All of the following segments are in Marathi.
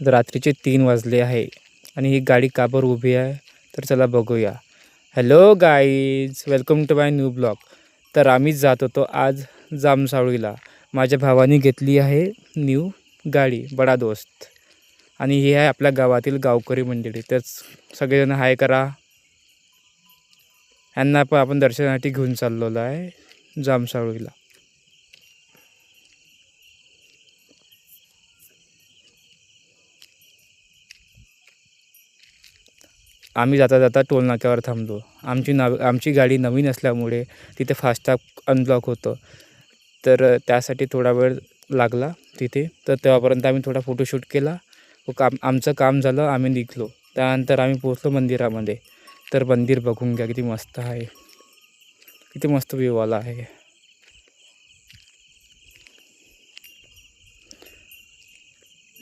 रात्रीचे 3 वाजले आहे आणि ही गाडी का बरं उभी आहे तर चला बघूया. Hello guys, welcome to my new blog. तर आम्ही जात होतो आज जामसावळीला. माझ्या भावाने घेतली आहे न्यू गाडी, बडा दोस्त. आणि ही आहे आपल्या गावातील गावकरी मंडळी. तर सगळेजण हाय करा. ह्यांना पण आपण दर्शनासाठी घेऊन चाललेलो आहे जामसावळीला. आम्ही जाता जाता टोल नाक्यावर थांबलो. आमची गाडी नवीन असल्यामुळे तिथे फास्टॅग अनब्लॉक होतं, तर त्यासाठी थोडा वेळ लागला तिथे. तर तेव्हापर्यंत आम्ही थोडा फोटोशूट केला व आमचं काम झालं. आम्ही निघलो. त्यानंतर आम्ही पोचलो मंदिरामध्ये. तर मंदिर बघून घ्या, किती मस्त आहे, किती मस्त व्ह्यू आला आहे.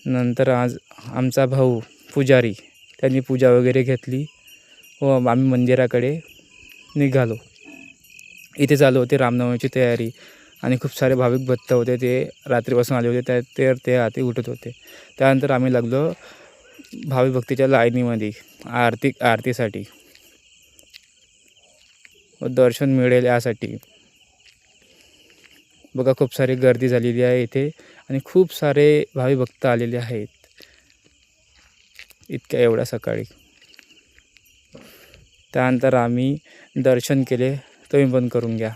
नंतर आज आमचा भाऊ पुजारी त्यांनी पूजा वगैरे घेतली व आम्ही मंदिराकडे निघालो. इथे चालू होती रामनवमीची तयारी आणि खूप सारे भाविक भक्त होते. ते रात्रीपासून आले होते, ते आधी उठत होते. त्यानंतर आम्ही लागलो भाविक भक्तीच्या लाईनीमध्ये आरतीसाठी व दर्शन मिळेल यासाठी. बघा, खूप सारी गर्दी झालेली आहे इथे आणि खूप सारे भाविक भक्त आलेले आहेत इतक्या एवढ्या सकाळी. त्यानंतर आम्ही दर्शन केले. तुम्ही पण करून घ्या.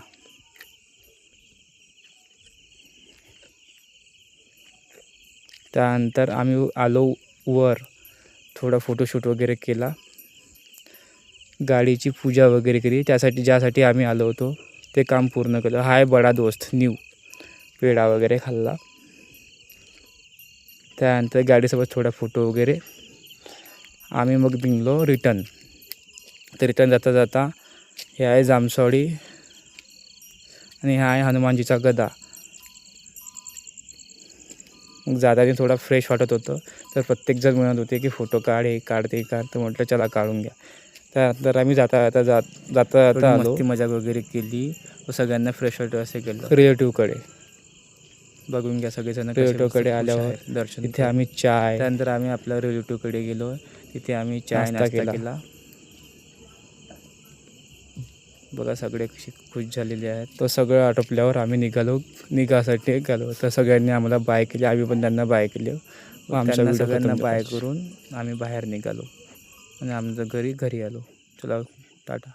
त्यानंतर आम्ही आलो वर, थोडा फोटोशूट वगैरे केला, गाडीची पूजा वगैरे केली. ज्यासाठी आम्ही आलो होतो ते काम पूर्ण केलं. हाय बडा दोस्त न्यू, पेढा वगैरे खाल्ला. त्यानंतर गाडीसोबत थोडा फोटो वगैरे आम्ही मग निघलो रिटर्न. तर रिटर्न जाता जाता हे आहे जामसावळी आणि हा आहे हनुमानजीचा गदा. मग जाताना थोडा फ्रेश वाटत होतं, तर प्रत्येकजण म्हणत होते की फोटो काढ, हे काढ, ते काढ. तर म्हटलं चला काढून घ्या. त्यानंतर आम्ही जाता आलो. मजा वगैरे केली व सगळ्यांना फ्रेश वाटतं असे केलं. रिलेटिव्हकडे बघून घ्या सगळेजण. रिलेटिव्हकडे आल्यावर दर्शन, इथे आम्ही चाय, त्यानंतर आम्ही आपल्या रिलेटिव्हकडे गेलो. तिथे आम्ही चाय नाश्ता केला. बघा सगळे कशी खुश झालेले आहेत. तो सगळं आटोपल्यावर आम्ही निघासाठी निघालो. तर सगळ्यांनी आम्हाला बाय केली, आम्ही पण त्यांना बाय केली. आमच्या सगळ्यांना बाय करून आम्ही बाहेर निघालो आणि आमच्या घरी आलो. चला टाटा.